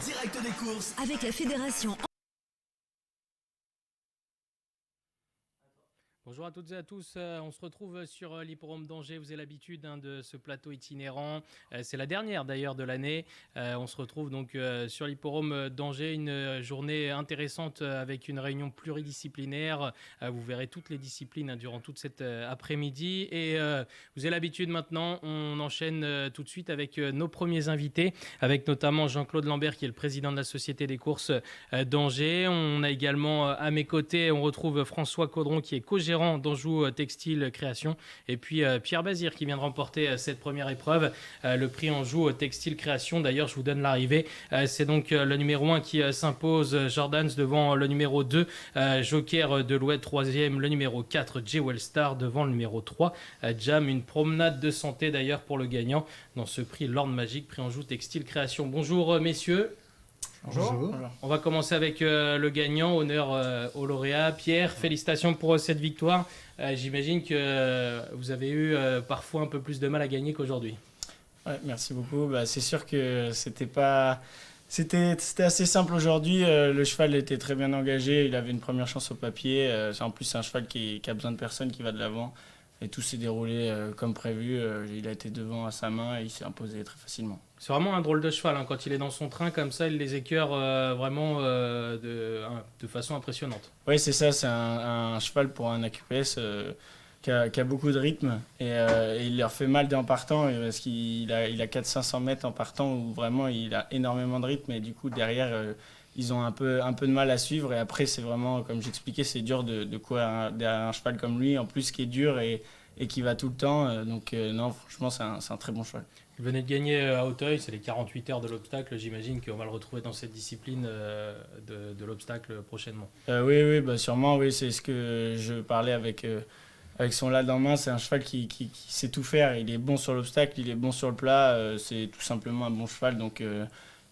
direct des courses avec la fédération. Bonjour à toutes et à tous, on se retrouve sur l'hippodrome d'Angers, vous avez l'habitude de ce plateau itinérant, c'est la dernière d'ailleurs de l'année, on se retrouve donc sur l'hippodrome d'Angers, une journée intéressante avec une réunion pluridisciplinaire, vous verrez toutes les disciplines durant toute cette après-midi et vous avez l'habitude maintenant, on enchaîne tout de suite avec nos premiers invités, avec notamment Jean-Claude Lambert qui est le président de la Société des courses d'Angers, on a également à mes côtés, on retrouve François Caudron qui est co-gérant d'Anjou Textile Création et puis Pierre Bazir qui vient de remporter cette première épreuve, le prix Anjou Textile Création. D'ailleurs, je vous donne l'arrivée. C'est donc le numéro 1 qui s'impose, Jordans, devant le numéro 2, Joker de l'Oued, 3e, le numéro 4, Jewel Star, devant le numéro 3, Jam. Une promenade de santé d'ailleurs pour le gagnant dans ce prix l'Orne Magique, prix Anjou Textile Création. Bonjour messieurs. Bonjour. On va commencer avec le gagnant, honneur au lauréat. Pierre, félicitations pour cette victoire. J'imagine que vous avez eu parfois un peu plus de mal à gagner qu'aujourd'hui. Ouais, merci beaucoup. C'est sûr que c'était assez simple aujourd'hui. Le cheval était très bien engagé. Il avait une première chance au papier. En plus, c'est un cheval qui a besoin de personne, qui va de l'avant. Et tout s'est déroulé comme prévu. Il a été devant à sa main et il s'est imposé très facilement. C'est vraiment un drôle de cheval. Quand il est dans son train comme ça, il les écœure vraiment de façon impressionnante. Oui, c'est ça. C'est un cheval pour un AQPS qui a beaucoup de rythme. Et il leur fait mal en partant parce qu'il a 400-500 mètres en partant où vraiment il a énormément de rythme. Et du coup, derrière, ils ont un peu de mal à suivre. Et après, c'est vraiment, comme j'expliquais, c'est dur de courir derrière un cheval comme lui. En plus, qui est dur et qui va tout le temps. Non, franchement, c'est un très bon cheval. Il venait de gagner à Auteuil, c'est les 48 heures de l'obstacle. J'imagine qu'on va le retrouver dans cette discipline de l'obstacle prochainement. Oui, sûrement. Oui, c'est ce que je parlais avec son lad en main. C'est un cheval qui sait tout faire. Il est bon sur l'obstacle, il est bon sur le plat. C'est tout simplement un bon cheval. Donc,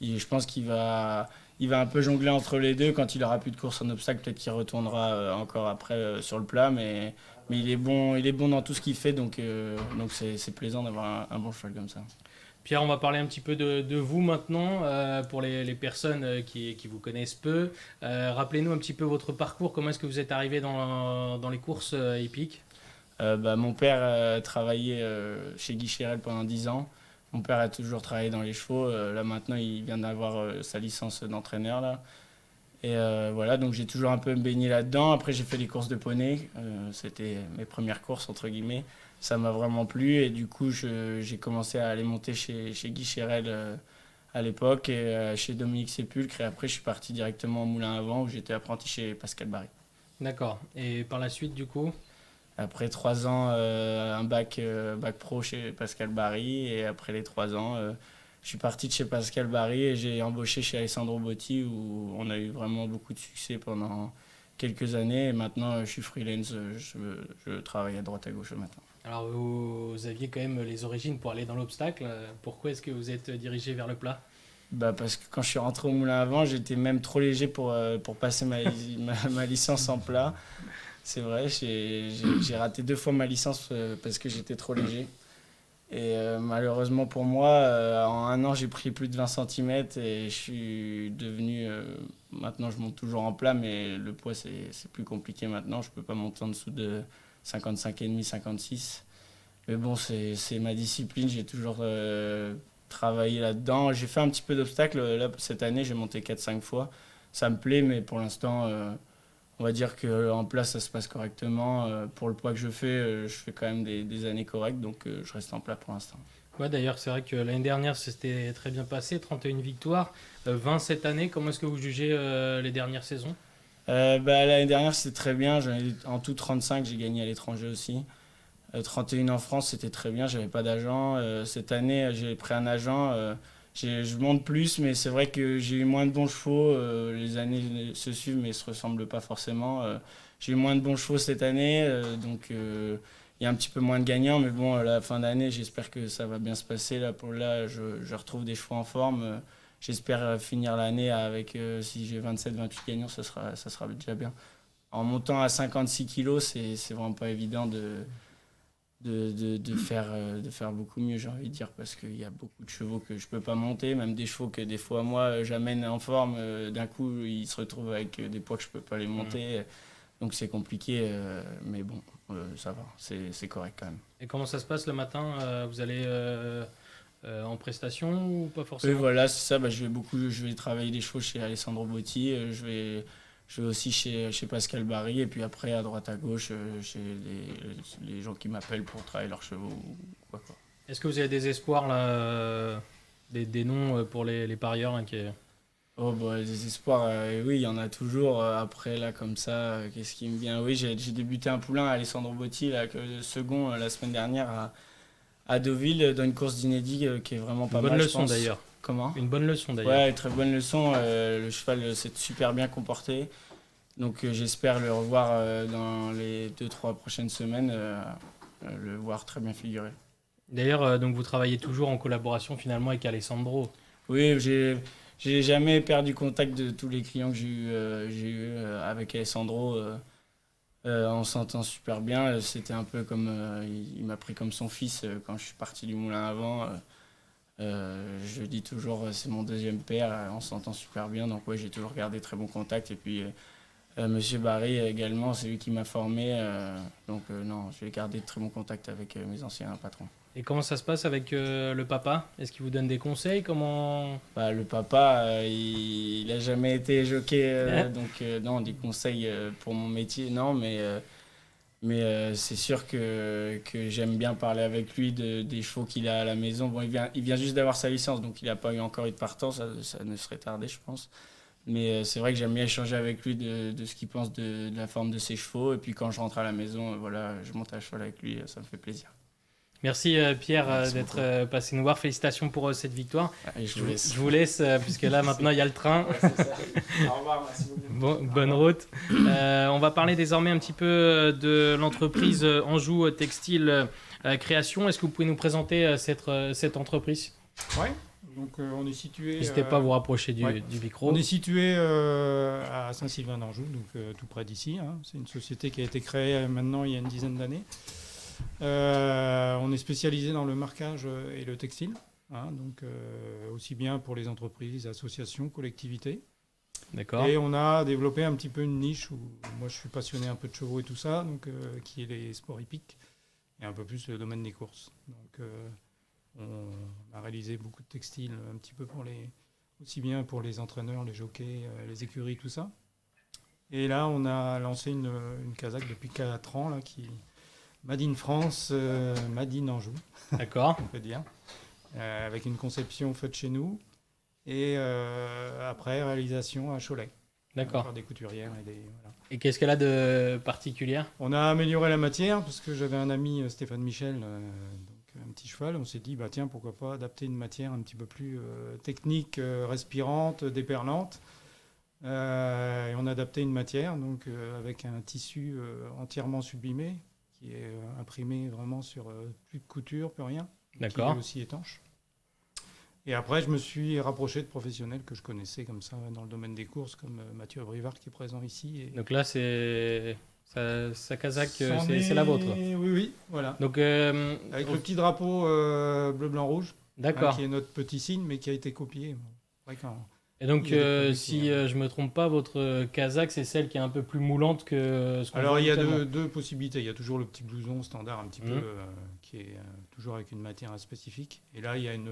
je pense qu'il va un peu jongler entre les deux. Quand il aura plus de course en obstacle, peut-être qu'il retournera encore après sur le plat. Mais il est bon dans tout ce qu'il fait. Donc c'est plaisant d'avoir un bon cheval comme ça. Pierre, on va parler un petit peu de vous maintenant, pour les personnes qui vous connaissent peu. Rappelez-nous un petit peu votre parcours. Comment est-ce que vous êtes arrivé dans les courses hippiques ? Mon père travaillait chez Guy Chérel pendant 10 ans. Mon père a toujours travaillé dans les chevaux. Là, maintenant, il vient d'avoir sa licence d'entraîneur. Là. Et voilà, donc j'ai toujours un peu baigné là-dedans. Après, j'ai fait les courses de poney. C'était mes premières courses, entre guillemets. Ça m'a vraiment plu. Et du coup, j'ai commencé à aller monter chez Guy Chérel à l'époque et chez Dominique Sépulcre. Et après, je suis parti directement au Moulin à Vent où j'étais apprenti chez Pascal Barry. D'accord. Et par la suite, du coup ? Après 3 ans, un bac pro chez Pascal Barry. Et après les 3 ans, je suis parti de chez Pascal Barry et j'ai embauché chez Alessandro Botti où on a eu vraiment beaucoup de succès pendant quelques années. Et maintenant, je suis freelance, je travaille à droite à gauche le matin. Alors, vous aviez quand même les origines pour aller dans l'obstacle. Pourquoi est-ce que vous êtes dirigé vers le plat ? Parce que quand je suis rentré au Moulin à Vent, j'étais même trop léger pour passer ma licence en plat. C'est vrai, j'ai raté 2 fois ma licence parce que j'étais trop léger. Et malheureusement pour moi, en 1 an, j'ai pris plus de 20 cm et je suis devenu... maintenant, je monte toujours en plat, mais le poids, c'est plus compliqué maintenant. Je ne peux pas monter en dessous de 55,5, 56. Mais bon, c'est ma discipline, j'ai toujours travaillé là-dedans. J'ai fait un petit peu d'obstacles. Là, cette année, j'ai monté 4-5 fois. Ça me plaît, mais pour l'instant... on va dire qu'en place, ça se passe correctement. Pour le poids que je fais quand même des années correctes, donc je reste en plat pour l'instant. Ouais, d'ailleurs, c'est vrai que l'année dernière, c'était très bien passé, 31 victoires, 20 cette année. Comment est-ce que vous jugez les dernières saisons ? L'année dernière, c'était très bien. J'en ai en tout 35, j'ai gagné à l'étranger aussi. 31 en France, c'était très bien, j'avais pas d'agent. Cette année, j'ai pris un agent. Je monte plus, mais c'est vrai que j'ai eu moins de bons chevaux. Les années se suivent, mais ne se ressemblent pas forcément. J'ai eu moins de bons chevaux cette année, donc il y a un petit peu moins de gagnants. Mais bon, à la fin d'année, j'espère que ça va bien se passer. Là, je retrouve des chevaux en forme. J'espère finir l'année avec, si j'ai 27-28 gagnants, ça sera déjà bien. En montant à 56 kilos, c'est vraiment pas évident de faire beaucoup mieux, j'ai envie de dire, parce qu'il y a beaucoup de chevaux que je peux pas monter, même des chevaux que des fois moi j'amène en forme, d'un coup ils se retrouvent avec des poids que je peux pas les monter, donc c'est compliqué, mais bon, ça va, c'est correct quand même. Et comment ça se passe le matin? Vous allez en prestation ou pas Oui, forcément? voilà, c'est ça, bah, je vais travailler les chevaux chez Alessandro Botti, je vais aussi chez Pascal Barry, et puis après à droite à gauche, chez les gens qui m'appellent pour travailler leurs chevaux ou quoi. Est-ce que vous avez des espoirs là, des noms pour les parieurs hein, Oh, bah, des espoirs, oui, il y en a toujours. Après, là, comme ça, qu'est-ce qui me vient? Oui, j'ai débuté un poulain à Alessandro Botti, là, second la semaine dernière à Deauville, dans une course d'inédit qui est vraiment Une pas bonne mal, je leçon pense. d'ailleurs. Comment? Une bonne leçon d'ailleurs. Ouais, très bonne leçon. Le cheval s'est super bien comporté. Donc, j'espère le revoir dans les 2-3 prochaines semaines, le voir très bien figuré. D'ailleurs, donc vous travaillez toujours en collaboration finalement avec Alessandro. Oui, j'ai jamais perdu contact de tous les clients que j'ai eu avec Alessandro. On s'entend super bien. C'était un peu comme il m'a pris comme son fils quand je suis parti du moulin avant. Je dis toujours c'est mon deuxième père. On s'entend super bien. Donc ouais, j'ai toujours gardé très bon contact. Et puis Monsieur Barry également, c'est lui qui m'a formé. Donc non, je vais garder de très bons contacts avec mes anciens patrons. Et comment ça se passe avec le papa? Est-ce qu'il vous donne des conseils? Comment... Bah, le papa, il a jamais été jockey, Hein. donc non, des conseils pour mon métier, non, mais c'est sûr que j'aime bien parler avec lui des chevaux qu'il a à la maison. Bon, il vient juste d'avoir sa licence, donc il n'a pas eu encore eu de partant, ça ne serait tardé, je pense. Mais c'est vrai que j'aime bien échanger avec lui de ce qu'il pense de la forme de ses chevaux. Et puis quand je rentre à la maison, voilà, je monte à cheval avec lui, ça me fait plaisir. Merci Pierre Merci d'être beaucoup. passé nous voir. Félicitations pour cette victoire. Allez, je vous laisse. Je vous laisse puisque là maintenant il y a le train. Ouais, c'est ça. Au revoir, merci beaucoup. Bonne route. On va parler désormais un petit peu de l'entreprise Anjou Textile Création. Est-ce que vous pouvez nous présenter cette entreprise? Ouais, donc on est situé. N'hésitez pas à vous rapprocher ouais. du micro. On est situé à Saint-Sylvain-d'Anjou, donc tout près d'ici. Hein. C'est une société qui a été créée maintenant il y a une dizaine d'années. On est spécialisé dans le marquage et le textile, hein, donc aussi bien pour les entreprises, associations, collectivités. D'accord. Et on a développé un petit peu une niche où moi je suis passionné un peu de chevaux et tout ça, donc qui est les sports hippiques et un peu plus le domaine des courses. Donc on a réalisé beaucoup de textiles un petit peu aussi bien pour les entraîneurs, les jockeys, les écuries, tout ça. Et là, on a lancé une casaque depuis 4 ans, là, qui Made in France, Made in Anjou, D'accord. on peut dire, avec une conception faite chez nous et après réalisation à Cholet. D'accord. Par des couturières et voilà. Et qu'est-ce qu'elle a de particulier? On a amélioré la matière parce que j'avais un ami, Stéphane Michel, donc un petit cheval. On s'est dit, bah tiens, pourquoi pas adapter une matière un petit peu plus technique, respirante, déperlante. Et on a adapté une matière donc avec un tissu entièrement sublimé qui est imprimé vraiment sur plus de couture, plus rien. D'accord. Qui est aussi étanche. Et après, je me suis rapproché de professionnels que je connaissais comme ça dans le domaine des courses, comme Mathieu Abrivard qui est présent ici. Et Donc là, c'est sa casaque, c'est la vôtre. Oui, oui, voilà. Donc, Avec le petit drapeau bleu, blanc, rouge, d'accord. qui est notre petit signe, mais qui a été copié. Ouais, Et donc, il y a des produits si qui, je me trompe pas, votre casaque, c'est celle qui est un peu plus moulante que ce qu'on Alors, voit il y a habituellement. deux possibilités. Il y a toujours le petit blouson standard, un petit Mhm. peu, qui est toujours avec une matière spécifique. Et là, il y a une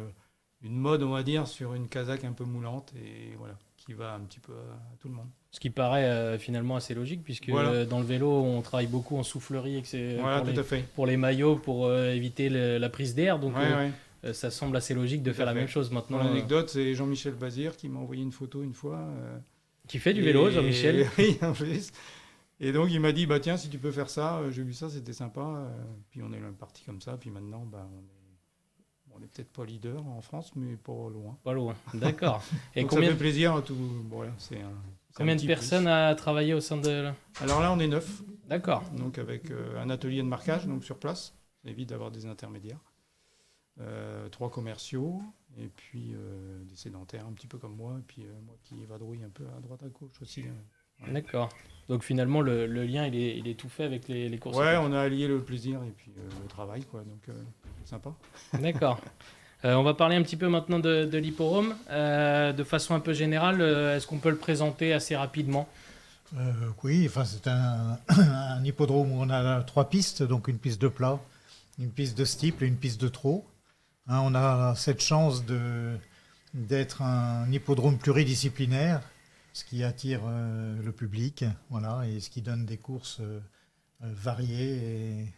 mode, on va dire, sur une casaque un peu moulante, et voilà, qui va un petit peu à tout le monde. Ce qui paraît finalement assez logique, puisque Voilà. dans le vélo, on travaille beaucoup en soufflerie et que c'est Voilà, tout à fait. pour les maillots, pour éviter la prise d'air. Donc, Ouais. ça semble assez logique de Tout faire à la fait. même chose maintenant. Pour l'anecdote, c'est Jean-Michel Bazir qui m'a envoyé une photo une fois. Qui fait du vélo, Jean-Michel. Oui, en plus. Et donc il m'a dit, bah tiens, si tu peux faire ça, j'ai vu ça, c'était sympa. Puis on est parti comme ça. Puis maintenant, bah, on est peut-être pas leader en France, mais pas loin. Pas loin. D'accord. Et Donc combien, ça fait plaisir à tout. Bon, voilà, combien de personnes a travaillé au sein de... Alors là, on est 9. D'accord. Donc avec un atelier de marquage, donc sur place. Ça évite d'avoir des intermédiaires. 3 commerciaux, et puis des sédentaires un petit peu comme moi, et puis moi qui vadrouille un peu à droite à gauche aussi. D'accord. Donc finalement, le lien, il est tout fait avec les courses. Ouais, hippiques. on a allié le plaisir et puis le travail, quoi. Donc, sympa. D'accord. On va parler un petit peu maintenant de l'hipporome. De façon un peu générale, est-ce qu'on peut le présenter assez rapidement? Oui, enfin, c'est un hippodrome où on a 3 pistes, donc une piste de plat, une piste de steeple et une piste de trot. Hein, on a cette chance d'être un hippodrome pluridisciplinaire, ce qui attire le public, voilà, et ce qui donne des courses variées.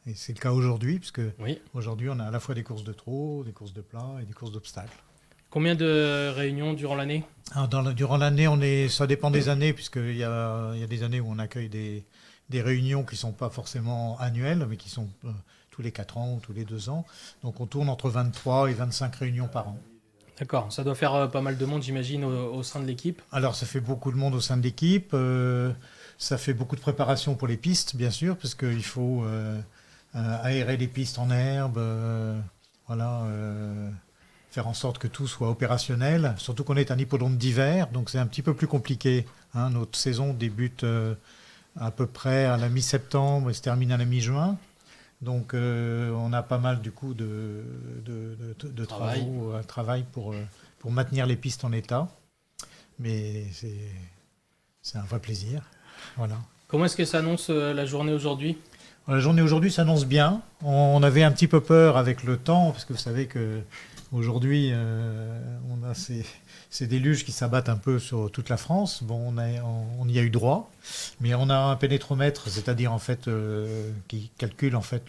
Et c'est le cas aujourd'hui, puisque Oui. aujourd'hui on a à la fois des courses de trot, des courses de plat et des courses d'obstacles. Combien de réunions durant l'année? Alors, durant l'année, ça dépend des années, puisqu'il y a des années où on accueille des réunions qui ne sont pas forcément annuelles, mais qui sont tous les 4 ans ou tous les 2 ans. Donc on tourne entre 23 et 25 réunions par an. D'accord. Ça doit faire pas mal de monde, j'imagine, au sein de l'équipe. Alors ça fait beaucoup de monde au sein de l'équipe, ça fait beaucoup de préparation pour les pistes, bien sûr, parce qu'il faut aérer les pistes en herbe, voilà, faire en sorte que tout soit opérationnel, surtout qu'on est un hippodrome d'hiver, donc c'est un petit peu plus compliqué. Hein. Notre saison débute à peu près à la mi-septembre et se termine à la mi-juin. Donc on a pas mal du coup de travail pour maintenir les pistes en état. Mais c'est un vrai plaisir. Voilà. Comment est-ce que s'annonce la journée aujourd'hui? La journée aujourd'hui s'annonce bien. On avait un petit peu peur avec le temps, parce que vous savez que aujourd'hui, on a ces déluges qui s'abattent un peu sur toute la France. Bon, on y a eu droit, mais on a un pénétromètre, c'est-à-dire en fait qui calcule en fait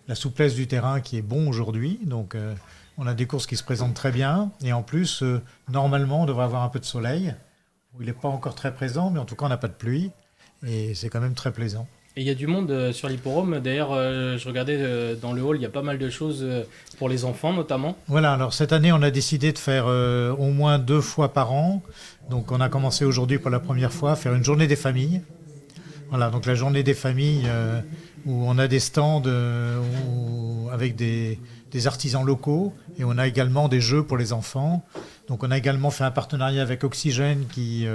la souplesse du terrain qui est bon aujourd'hui. Donc, on a des courses qui se présentent très bien, et en plus, normalement, on devrait avoir un peu de soleil. Il n'est pas encore très présent, mais en tout cas, on n'a pas de pluie, et c'est quand même très plaisant. Et il y a du monde sur l'hipporome. D'ailleurs, je regardais dans le hall, il y a pas mal de choses pour les enfants notamment. Voilà, alors cette année, on a décidé de faire au moins 2 fois par an. Donc on a commencé aujourd'hui pour la première fois à faire une journée des familles. Voilà, donc la journée des familles où on a des stands avec des artisans locaux, et on a également des jeux pour les enfants. Donc on a également fait un partenariat avec Oxygène qui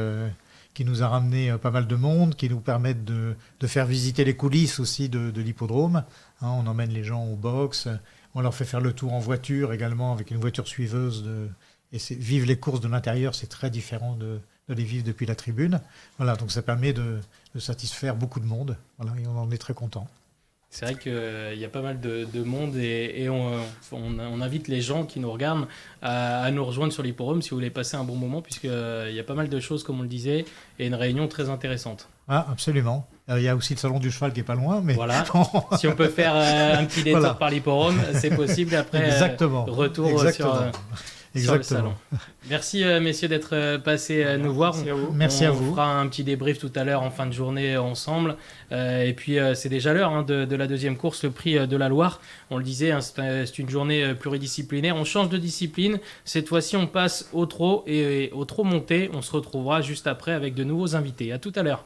nous a ramené pas mal de monde, qui nous permettent de faire visiter les coulisses aussi de l'hippodrome. Hein, on emmène les gens au box, on leur fait faire le tour en voiture également avec une voiture suiveuse. Et vivre les courses de l'intérieur, c'est très différent de les vivre depuis la tribune. Voilà, donc ça permet de satisfaire beaucoup de monde. Voilà, et on en est très content. C'est vrai qu'il y a pas mal de monde et on invite les gens qui nous regardent à nous rejoindre sur l'hipporome si vous voulez passer un bon moment, puisqu'il y a pas mal de choses, comme on le disait, et une réunion très intéressante. Ah, absolument. Il y a aussi le salon du cheval qui est pas loin, mais voilà. Si on peut faire un petit détour voilà. Par l'hipporome, c'est possible. Après, exactement. Retour exactement. sur le salon. Merci messieurs d'être passés nous voir. Merci à vous. Merci à vous. On fera un petit débrief tout à l'heure en fin de journée ensemble. Et puis c'est déjà l'heure de la deuxième course, le prix de la Loire. On le disait, hein, c'est une journée pluridisciplinaire. On change de discipline. Cette fois-ci, on passe au trot et au trot monté. On se retrouvera juste après avec de nouveaux invités. À tout à l'heure.